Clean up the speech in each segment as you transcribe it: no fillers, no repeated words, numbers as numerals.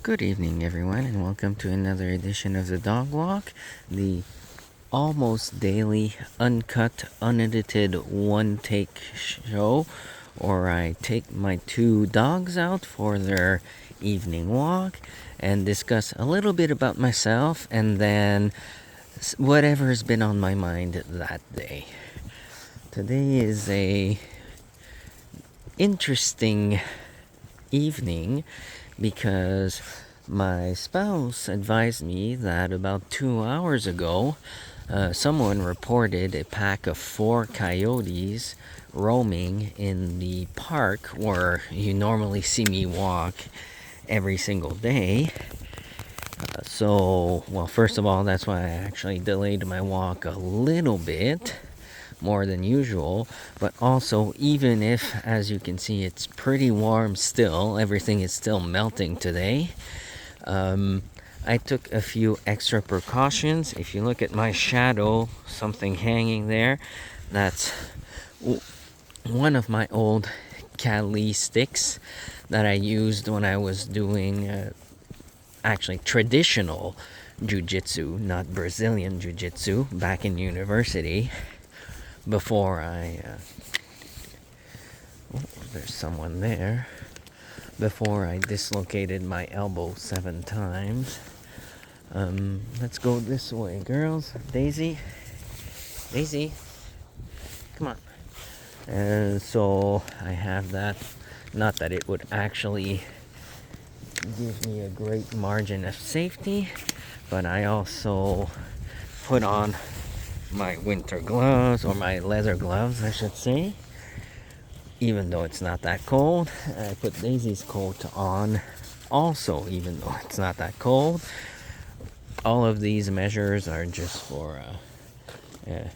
Good evening, everyone, and welcome to another edition of the Dog Walk, the almost daily, uncut, unedited, one-take show, where I take my two dogs out for their evening walk and discuss a little bit about myself and then whatever's been on my mind that day. Today is a interesting evening because my spouse advised me that about 2 hours ago, someone reported a pack of 4 coyotes roaming in the park where you normally see me walk every single day. First of all, that's why I actually delayed my walk a little bit more than usual, but also, even if, as you can see, it's pretty warm still, everything is still melting today, I took a few extra precautions. If you look at my shadow, something hanging there, that's one of my old Kali sticks that I used when I was doing actually traditional jiu-jitsu, not Brazilian jiu-jitsu, back in university. Before there's someone there. Before I dislocated my elbow 7 times. Let's go this way, girls. Daisy, come on. So I have that. Not that it would actually give me a great margin of safety, but I also put on my winter gloves, or my leather gloves I should say, even though it's not that cold. I put Daisy's coat on also, even though it's not that cold. All of these measures are just for a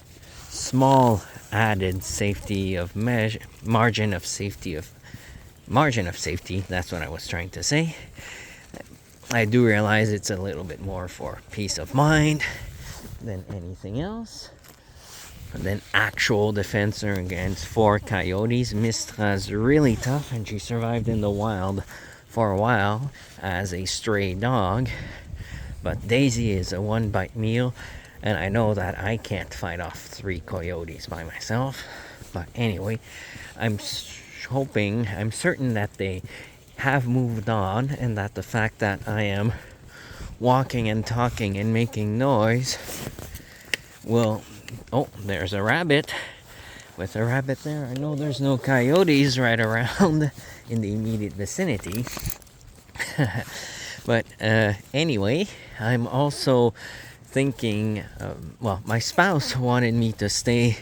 small added safety of margin of safety, that's what I was trying to say. I do realize it's a little bit more for peace of mind than anything else. And then actual defense against 4 coyotes. Mistra's really tough, and she survived in the wild for a while as a stray dog. But Daisy is a one-bite meal, and I know that I can't fight off 3 coyotes by myself. But anyway, I'm certain that they have moved on, and that the fact that I am walking and talking and making noise will... Oh, there's a rabbit. With a rabbit there, I know there's no coyotes right around in the immediate vicinity. But anyway, I'm also thinking, my spouse wanted me to stay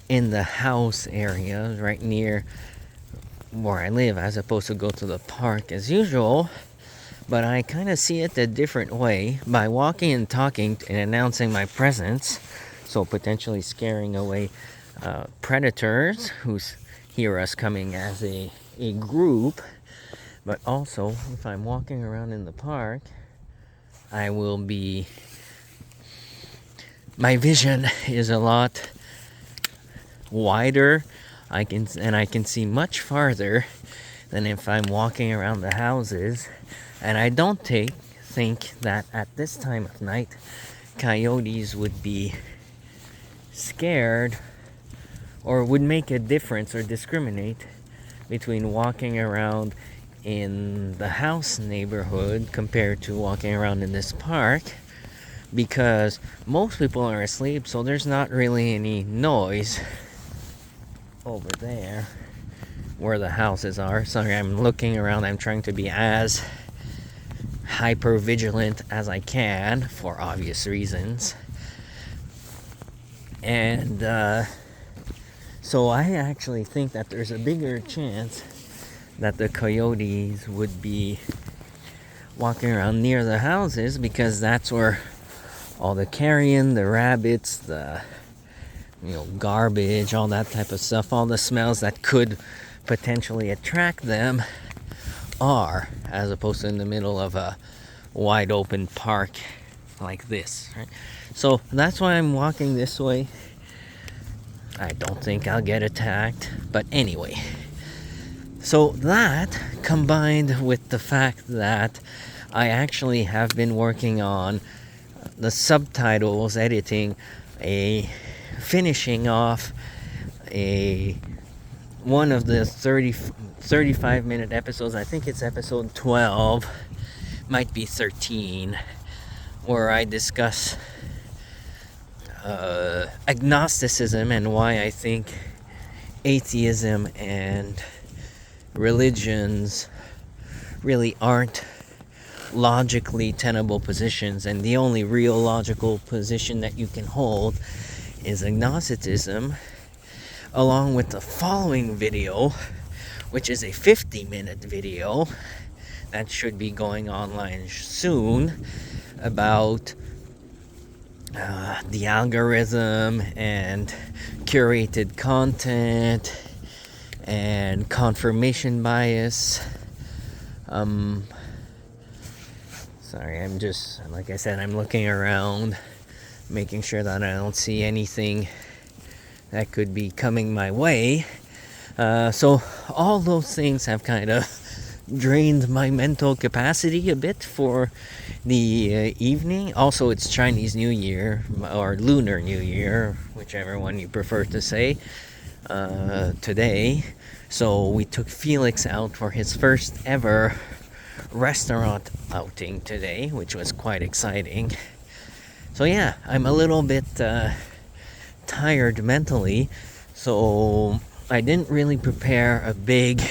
in the house area right near where I live, as opposed to go to the park as usual. But I kind of see it a different way, by walking and talking and announcing my presence, so potentially scaring away predators who hear us coming as a group. But also, if I'm walking around in the park, my vision is a lot wider. I can see much farther than if I'm walking around the houses. And I don't think that at this time of night, coyotes would be scared or would make a difference or discriminate between walking around in the house neighborhood compared to walking around in this park, because most people are asleep, so there's not really any noise over there where the houses are. Sorry, I'm looking around. I'm trying to be as hyper vigilant as I can for obvious reasons. And so I actually think that there's a bigger chance that the coyotes would be walking around near the houses, because that's where all the carrion, the rabbits, the garbage, all that type of stuff, all the smells that could potentially attract them are, as opposed to in the middle of a wide open park like this, right? So that's why I'm walking this way. I don't think I'll get attacked, but anyway. So that, combined with the fact that I actually have been working on the subtitles, editing, finishing off one of the 35-minute episodes. I think it's episode 12, might be 13, where I discuss agnosticism and why I think atheism and religions really aren't logically tenable positions, and the only real logical position that you can hold is agnosticism, along with the following video, which is a 50-minute video that should be going online soon, about the algorithm and curated content and confirmation bias. Sorry, I'm just, like I said, I'm looking around, making sure that I don't see anything that could be coming my way. So all those things have kind of drained my mental capacity a bit for the evening. Also, it's Chinese New Year, or Lunar New Year, whichever one you prefer to say, today. So we took Felix out for his first ever restaurant outing today, which was quite exciting. So yeah, I'm a little bit tired mentally, so I didn't really prepare a big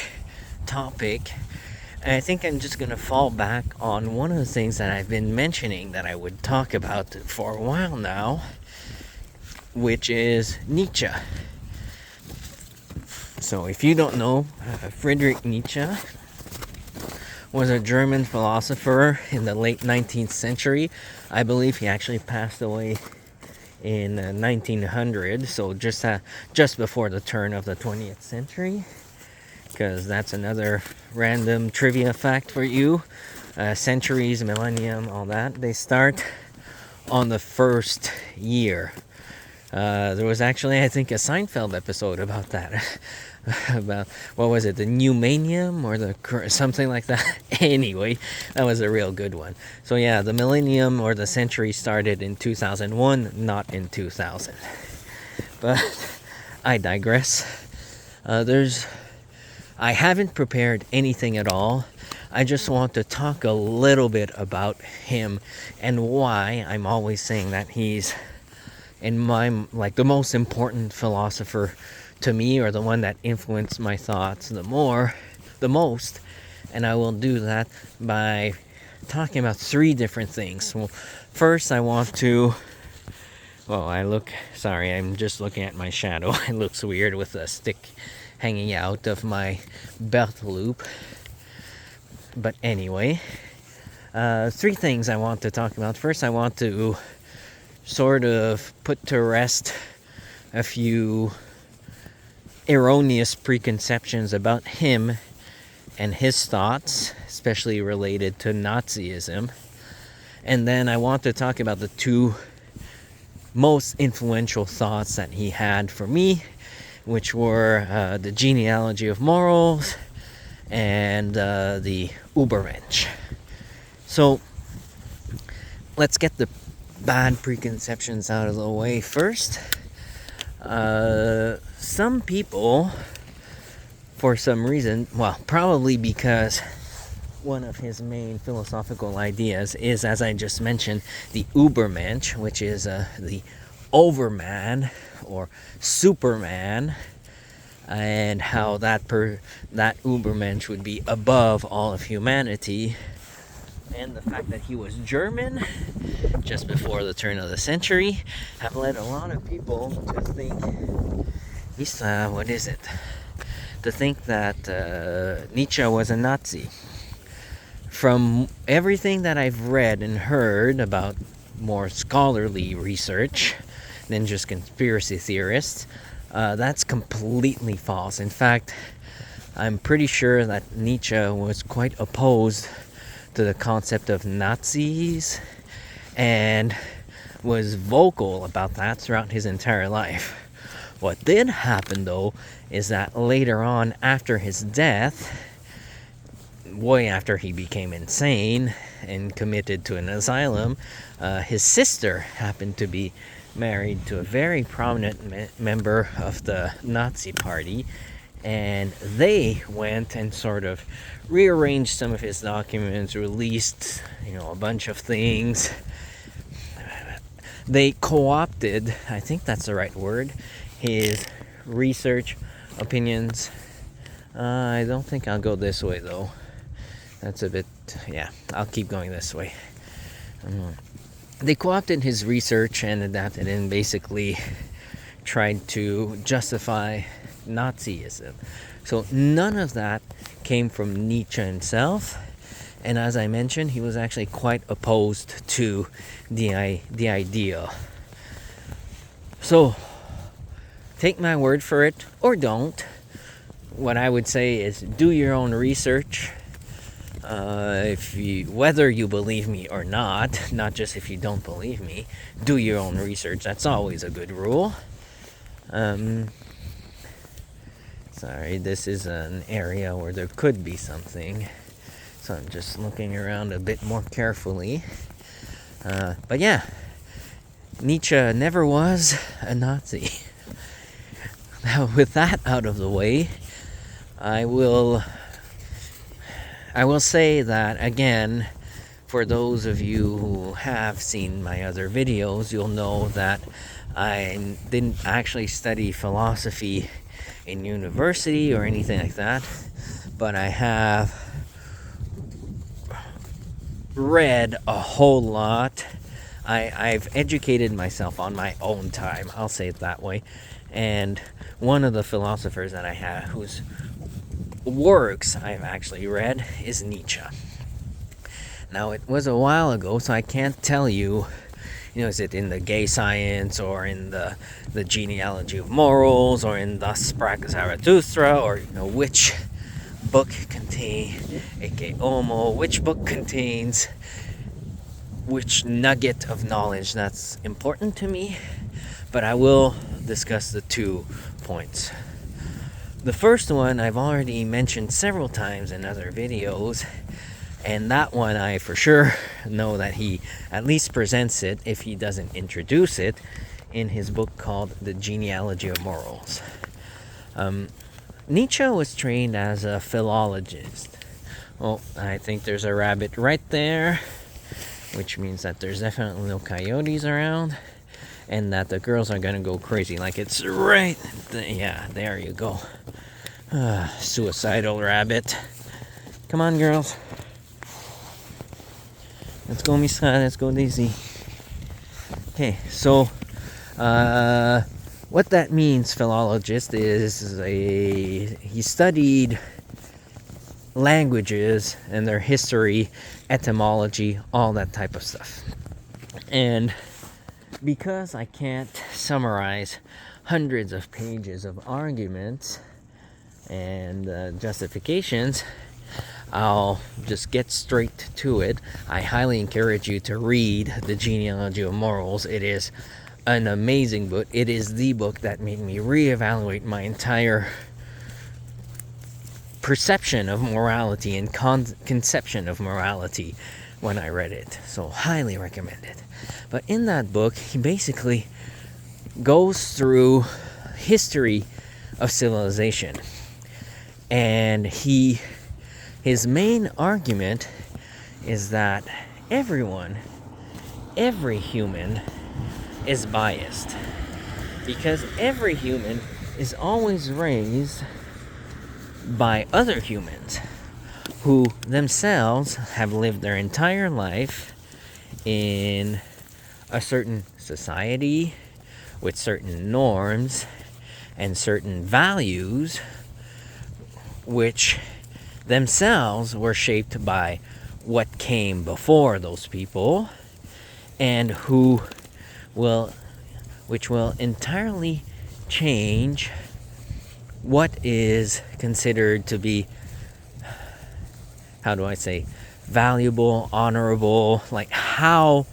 topic. And I think I'm just going to fall back on one of the things that I've been mentioning that I would talk about for a while now, which is Nietzsche. So if you don't know, Friedrich Nietzsche was a German philosopher in the late 19th century. I believe he actually passed away in 1900, so just before the turn of the 20th century, because that's another random trivia fact for you. Centuries, millennium, all that, they start on the first year. There was actually, I think, a Seinfeld episode about that. About, what was it, the Newmanium or something like that. Anyway, that was a real good one. So yeah, the millennium or the century started in 2001, not in 2000. But I digress. I haven't prepared anything at all. I just want to talk a little bit about him and why I'm always saying that he's, in my, like, the most important philosopher to me, or the one that influenced my thoughts the most. And I will do that by talking about three different things. Well, first I'm just looking at my shadow. It looks weird with a stick hanging out of my belt loop. But anyway, three things I want to talk about. First, I want to sort of put to rest a few erroneous preconceptions about him and his thoughts, especially related to Nazism. And then I want to talk about the two most influential thoughts that he had for me, which were the Genealogy of Morals and the Ubermensch. So let's get the bad preconceptions out of the way first. Some people, for some reason, well, probably because one of his main philosophical ideas is, as I just mentioned, the Ubermensch, which is the Overman or Superman, and how that Ubermensch would be above all of humanity. And the fact that he was German just before the turn of the century have led a lot of people to think that Nietzsche was a Nazi. From everything that I've read and heard about more scholarly research than just conspiracy theorists, that's completely false. In fact, I'm pretty sure that Nietzsche was quite opposed to the concept of Nazis and was vocal about that throughout his entire life. What did happen, though, is that later on, after his death, way after he became insane and committed to an asylum, his sister happened to be married to a very prominent member of the Nazi Party, and they went and sort of rearranged some of his documents, released, a bunch of things. They co-opted, I think that's the right word, his research, opinions. I don't think I'll go this way though. That's a bit, I'll keep going this way. They co-opted his research and adapted and basically tried to justify Nazism. So none of that came from Nietzsche himself. And as I mentioned, he was actually quite opposed to the idea. So take my word for it or don't. What I would say is do your own research. Whether you believe me or not just if you don't believe me, do your own research. That's always a good rule. Sorry, this is an area where there could be something, so I'm just looking around a bit more carefully. But yeah, Nietzsche never was a Nazi. Now, with that out of the way, I will say that again, for those of you who have seen my other videos, you'll know that I didn't actually study philosophy in university or anything like that, but I have read a whole lot. I've educated myself on my own time, I'll say it that way. And one of the philosophers that I have, whose works I've actually read, is Nietzsche. Now, it was a while ago, so I can't tell you, is it in the Gay Science, or in the Genealogy of Morals, or in Thus Sprak Zarathustra, or which book contains, aka Homo, which book contains which nugget of knowledge that's important to me. But I will discuss the 2 points. The first one I've already mentioned several times in other videos, and that one I for sure know that he at least presents it, if he doesn't introduce it, in his book called The Genealogy of Morals. Nietzsche was trained as a philologist. Well, I think there's a rabbit right there, which means that there's definitely no coyotes around, and that the girls are gonna go crazy. Like it's right there you go. Suicidal rabbit. Come on, girls. Let's go, Miss. Let's go, Daisy. Okay, so what that means, philologist, is he studied languages and their history, etymology, all that type of stuff. And because I can't summarize hundreds of pages of arguments and justifications, I'll just get straight to it. I highly encourage you to read The Genealogy of Morals. It is an amazing book. It is the book that made me reevaluate my entire perception of morality and conception of morality when I read it. So highly recommend it. But in that book, he basically goes through history of civilization. And his main argument is that every human is biased, because every human is always raised by other humans who themselves have lived their entire life in a certain society with certain norms and certain values, which themselves were shaped by what came before those people, and which will entirely change what is considered to be, valuable, honorable, like how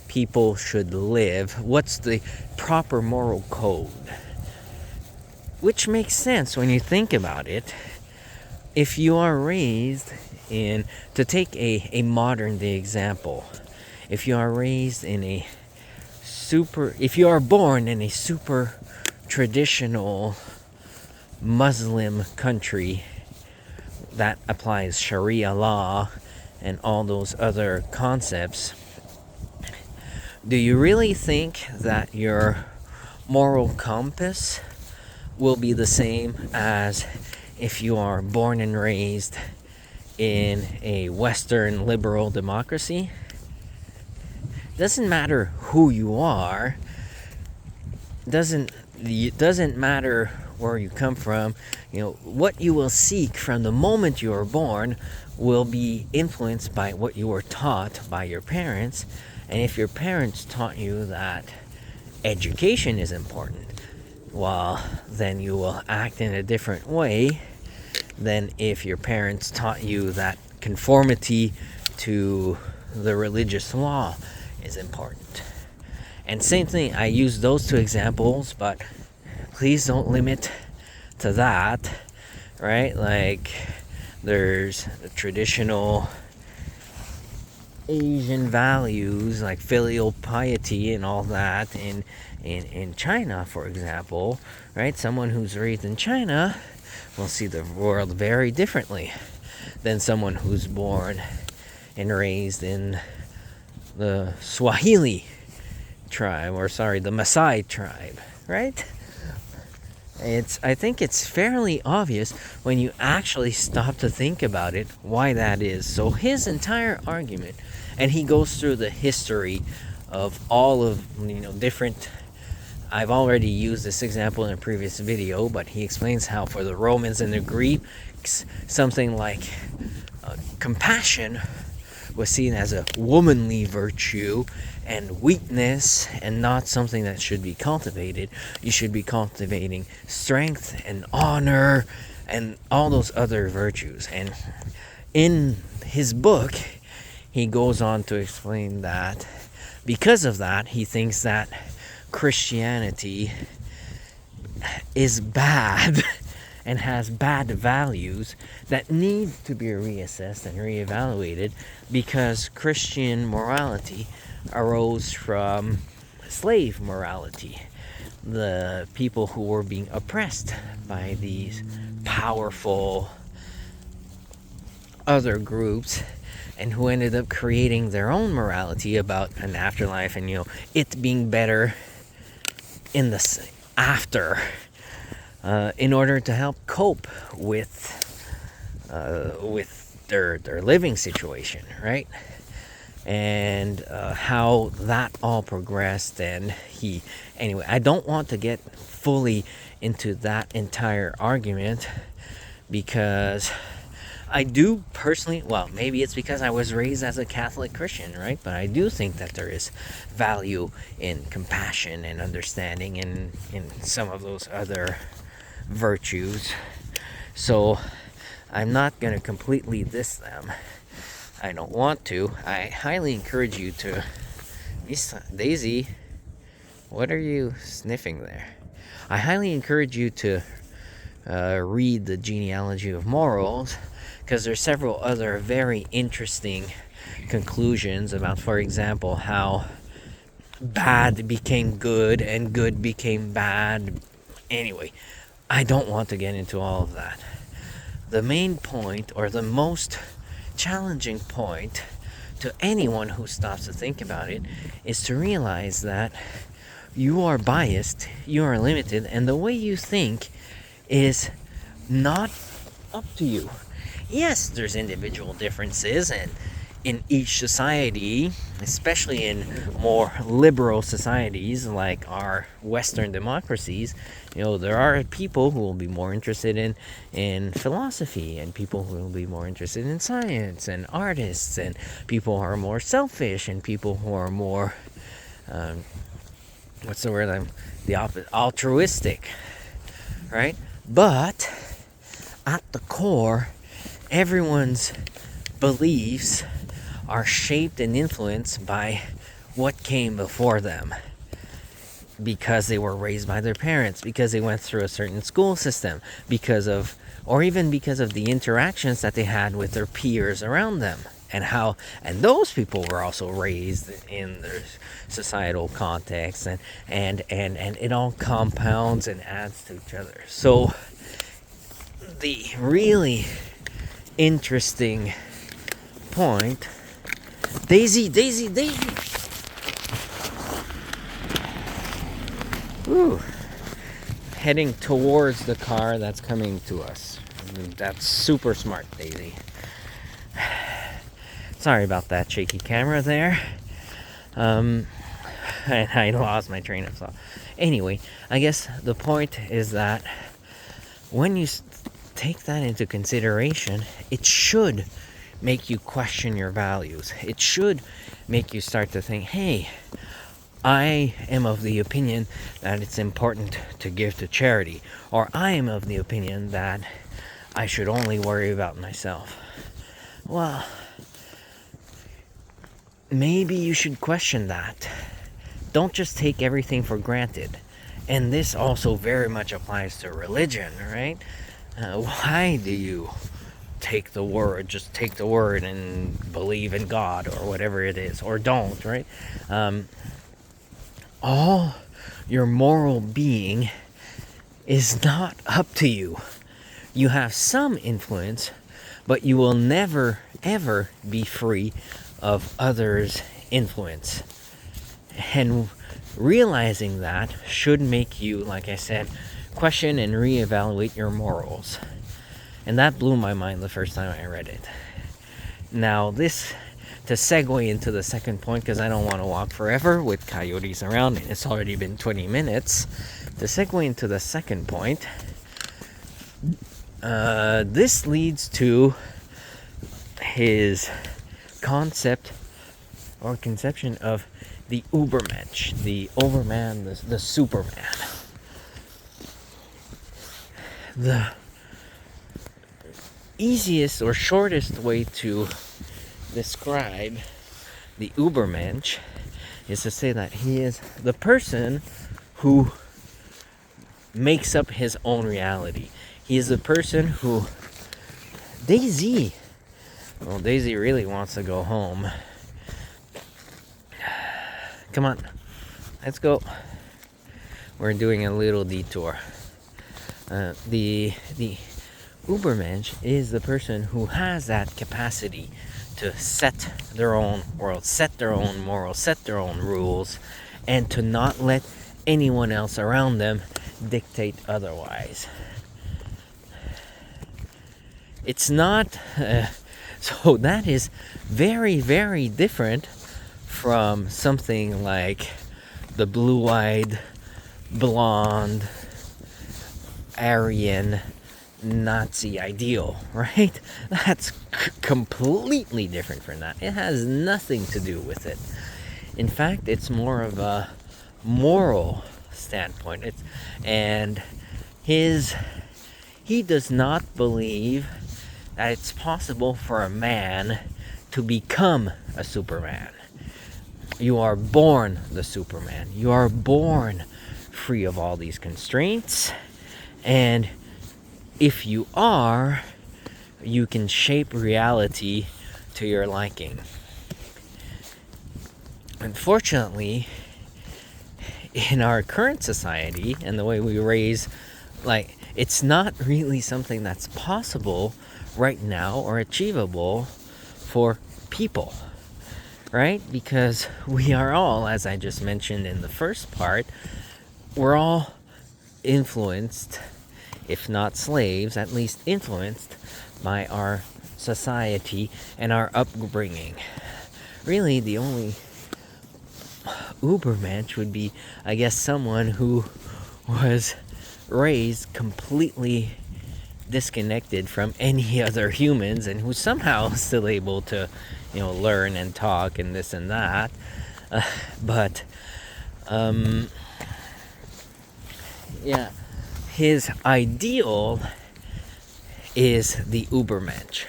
people should live, what's the proper moral code. Which makes sense when you think about it. If you are raised in, to take a modern day example, if you are raised in a if you are born in a super traditional Muslim country that applies Sharia law and all those other concepts, do you really think that your moral compass will be the same as if you are born and raised in a Western liberal democracy? Doesn't matter who you are. It doesn't matter where you come from. What you will seek from the moment you are born will be influenced by what you were taught by your parents. And if your parents taught you that education is important, well, then you will act in a different way than if your parents taught you that conformity to the religious law is important. And same thing, I use those two examples, but please don't limit to that, right? Like, there's the traditional Asian values like filial piety and all that in China, for example, right? Someone who's raised in China will see the world very differently than someone who's born and raised in the Swahili tribe, the Maasai tribe, right? I think it's fairly obvious when you actually stop to think about it why that is. So his entire argument, and he goes through the history of all of different. I've already used this example in a previous video, but he explains how for the Romans and the Greeks, something like compassion was seen as a womanly virtue and weakness, and not something that should be cultivated. You should be cultivating strength and honor and all those other virtues. And in his book, he goes on to explain that because of that, he thinks that Christianity is bad and has bad values that need to be reassessed and reevaluated, because Christian morality arose from slave morality, the people who were being oppressed by these powerful other groups, and who ended up creating their own morality about an afterlife and it being better in the after, in order to help cope with their living situation, right? And how that all progressed. And anyway, I don't want to get fully into that entire argument, because I do personally, well, maybe it's because I was raised as a Catholic Christian, right? But I do think that there is value in compassion and understanding and in some of those other virtues. So I'm not going to completely diss them. I don't want to. I highly encourage you to... Daisy, what are you sniffing there? I highly encourage you to read the Genealogy of Morals, because there's several other very interesting conclusions about, for example, how bad became good and good became bad. Anyway, I don't want to get into all of that. The main point, or the most challenging point to anyone who stops to think about it, is to realize that you are biased, you are limited, and the way you think is not up to you. Yes, there's individual differences, and in each society, especially in more liberal societies like our Western democracies, there are people who will be more interested in philosophy, and people who will be more interested in science, and artists, and people who are more selfish, and people who are more what's the word? The opposite, altruistic, right? But at the core, everyone's beliefs are shaped and influenced by what came before them, because they were raised by their parents, because they went through a certain school system, because of or even because of the interactions that they had with their peers around them, and those people were also raised in their societal context, and it all compounds and adds to each other. So the really interesting point, Daisy. Ooh. Heading towards the car that's coming to us. That's super smart, Daisy. Sorry about that shaky camera there. And I lost my train of thought. Anyway, I guess the point is that when you take that into consideration, it should make you question your values. It should make you start to think, hey, I am of the opinion that it's important to give to charity, or I am of the opinion that I should only worry about myself. Well, maybe you should question that. Don't just take everything for granted. And this also very much applies to religion, right? Why do you take the word and believe in God or whatever it is, or don't, right? All your moral being is not up to you. You have some influence, but you will never, ever be free of others' influence. And realizing that should make you, like I said, question and reevaluate your morals. And that blew my mind the first time I read it. Now, this, to segue into the second point, because I don't want to walk forever with coyotes around, and it's already been 20 minutes. To segue into the second point, this leads to his concept or conception of the Ubermensch, the Overman, the Superman. The easiest or shortest way to describe the Ubermensch is to say that he is the person who makes up his own reality. He is the person who... Daisy really wants to go home. Come on, let's go. We're doing a little detour. The Ubermensch is the person who has that capacity to set their own world, set their own morals, set their own rules, and to not let anyone else around them dictate otherwise. It's not... so that is very, very different from something like the blue-eyed, blonde, Aryan Nazi ideal, right? That's completely different from that. It has nothing to do with it. In fact, it's more of a moral standpoint. He does not believe that it's possible for a man to become a Superman. You are born the Superman. You are born free of all these constraints, and if you are, you can shape reality to your liking. Unfortunately, in our current society and the way we raise, it's not really something that's possible right now or achievable for people, right? Because we are all, as I just mentioned in the first part, we're all influenced, if not slaves, at least influenced by our society and our upbringing. Really, the only Ubermensch would be, I guess, someone who was raised completely disconnected from any other humans and who's somehow still able to, learn and talk and this and that. His ideal is the Ubermensch,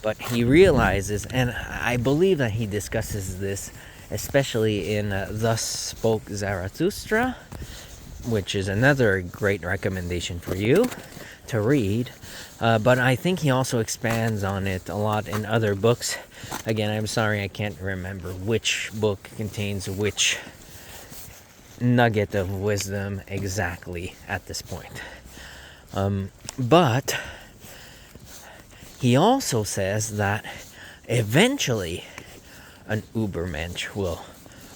but he realizes, and I believe that he discusses this especially in Thus Spoke Zarathustra, which is another great recommendation for you to read. But I think he also expands on it a lot in other books. Again, I'm sorry I can't remember which book contains which nugget of wisdom exactly at this point. But he also says that eventually an Ubermensch will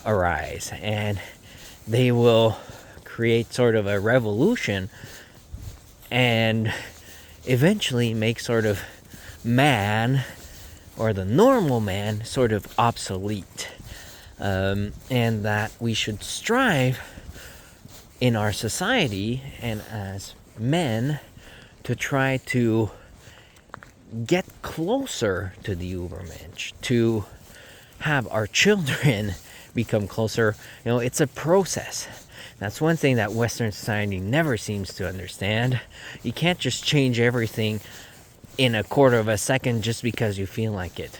arise and they will create sort of a revolution and eventually make sort of man, or the normal man, sort of obsolete. And that we should strive in our society and as men to try to get closer to the Ubermensch, to have our children become closer. It's a process. That's one thing that Western society never seems to understand. You can't just change everything in a quarter of a second just because you feel like it.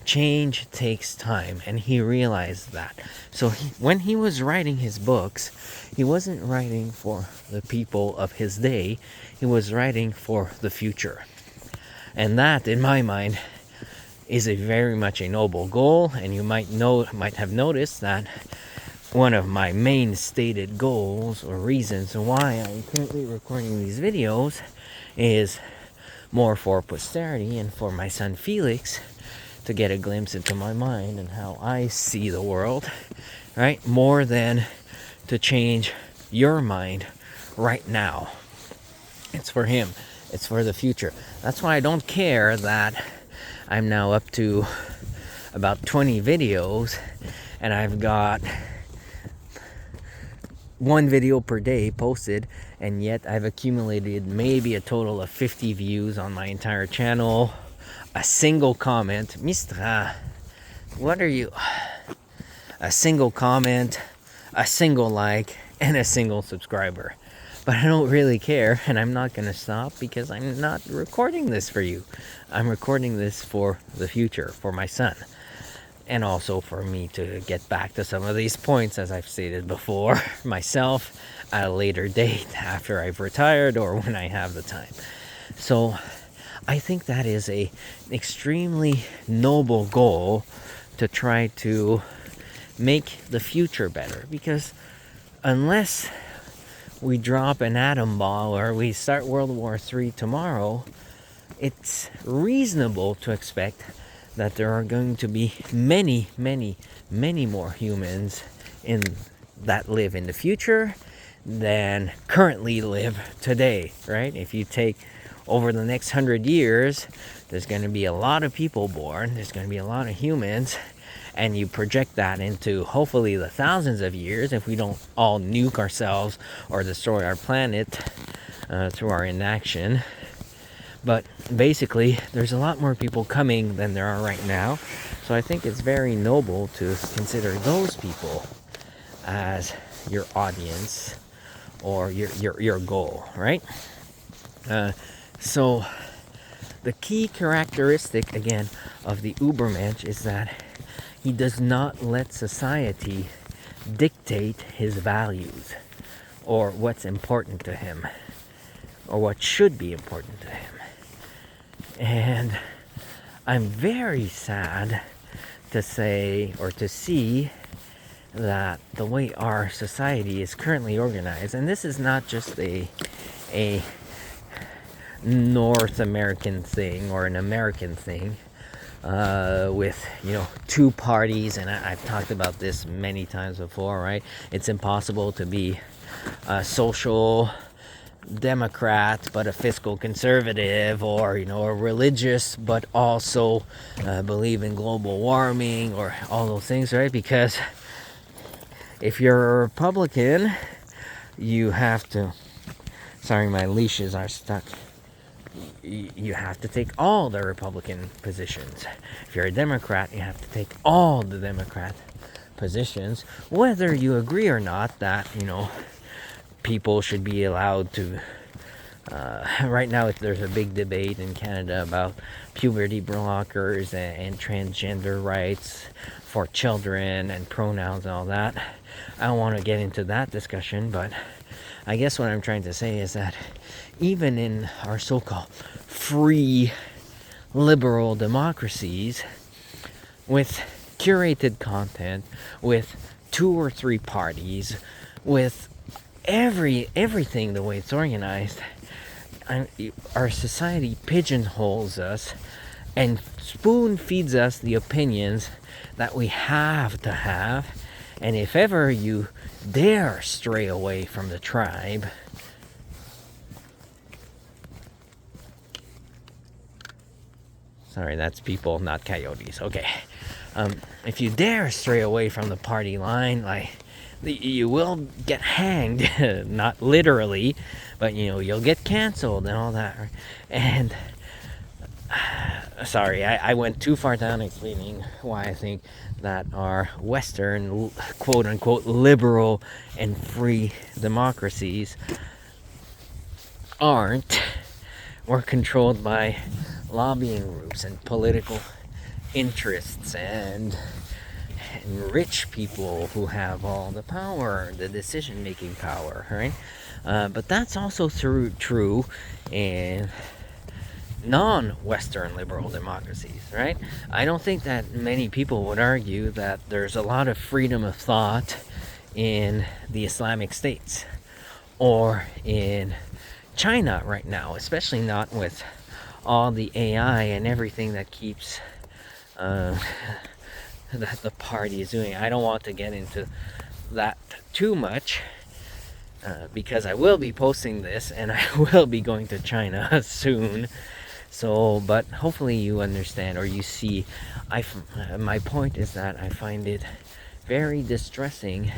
Change takes time, and he realized that. So when he was writing his books, he wasn't writing for the people of his day. He was writing for the future. And that, in my mind, is a very much a noble goal. And you might have noticed that one of my main stated goals or reasons why I'm currently recording these videos is more for posterity and for my son Felix to get a glimpse into my mind and how I see the world, right? More than to change your mind right now. It's for him. It's for the future. That's why I don't care that I'm now up to about 20 videos and I've got one video per day posted, and yet I've accumulated maybe a total of 50 views on my entire channel, a single comment, Mistra, what are you? A single comment, a single like, and a single subscriber. But I don't really care, and I'm not going to stop because I'm not recording this for you. I'm recording this for the future, for my son. And also for me to get back to some of these points, as I've stated before, myself at a later date after I've retired or when I have the time. So I think that is an extremely noble goal to try to make the future better. Because unless we drop an atom bomb or we start World War III tomorrow, it's reasonable to expect that there are going to be many, many, many more humans that live in the future than currently live today, right? If you take over the next 100 years, there's going to be a lot of people born, there's going to be a lot of humans, and you project that into hopefully the thousands of years if we don't all nuke ourselves or destroy our planet through our inaction. But basically, there's a lot more people coming than there are right now. So I think it's very noble to consider those people as your audience or your goal, right? So the key characteristic, again, of the Ubermensch is that he does not let society dictate his values or what's important to him or what should be important to him. And I'm very sad to say or to see that the way our society is currently organized, and this is not just a North American thing or an American thing, with two parties, and I've talked about this many times before, right? It's impossible to be a social Democrat but a fiscal conservative, or a religious but also believe in global warming, or all those things, right? Because if you're a Republican, you have to, sorry, my leashes are stuck, you have to take all the Republican positions. If you're a Democrat, you have to take all the Democrat positions, whether you agree or not that people should be allowed to right now there's a big debate in Canada about puberty blockers and transgender rights for children and pronouns and all that. I don't want to get into that discussion, but I guess what I'm trying to say is that even in our so-called free liberal democracies, with curated content, with 2 or 3 parties, with everything the way it's organized, our society pigeonholes us and spoon feeds us the opinions that we have to have. And if ever you dare stray away from the tribe, sorry, that's people, not coyotes. Okay. If you dare stray away from the party line, like, you will get hanged. Not literally, but you'll get canceled and all that. And sorry, I went too far down explaining why I think that our Western, quote unquote, liberal and free democracies aren't, or controlled by lobbying groups and political interests and rich people who have all the power, the decision-making power, right? But that's also true in non-Western liberal democracies, right? I don't think that many people would argue that there's a lot of freedom of thought in the Islamic states or in China right now, especially not with all the AI and everything that keeps that the party is doing. I don't want to get into that too much because I will be posting this and I will be going to China soon. So, but hopefully you understand or you see. My point is that I find it very distressing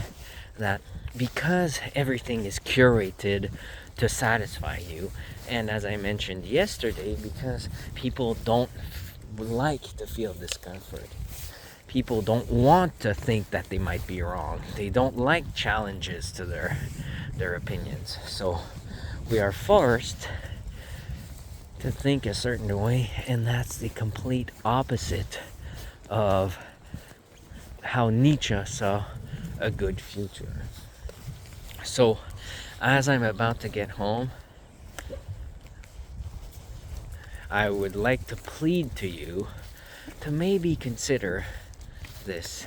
that because everything is curated to satisfy you, and as I mentioned yesterday, because people don't like to feel discomfort. People don't want to think that they might be wrong. They don't like challenges to their opinions. So we are forced to think a certain way, and that's the complete opposite of how Nietzsche saw a good future. So as I'm about to get home, I would like to plead to you to maybe consider this,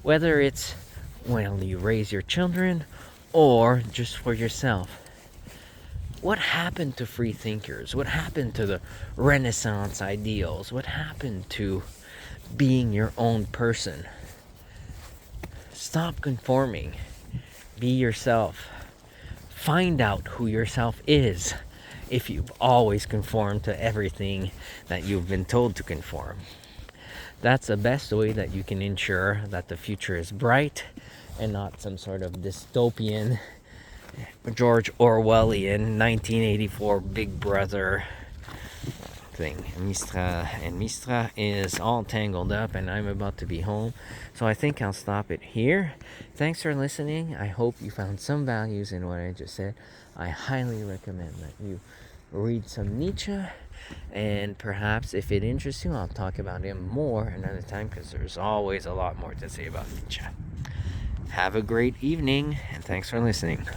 whether it's when you raise your children or just for yourself. What happened to free thinkers? What happened to the Renaissance ideals? What happened to being your own person? Stop conforming. Be yourself. Find out who yourself is if you've always conformed to everything that you've been told to conform. That's the best way that you can ensure that the future is bright and not some sort of dystopian George Orwellian 1984 Big Brother thing. Mistra is all tangled up and I'm about to be home, so I think I'll stop it here. Thanks for listening. I hope you found some values in what I just said. I highly recommend that you read some Nietzsche, and perhaps if it interests you, I'll talk about him more another time because there's always a lot more to say about Nietzsche. Have a great evening and thanks for listening.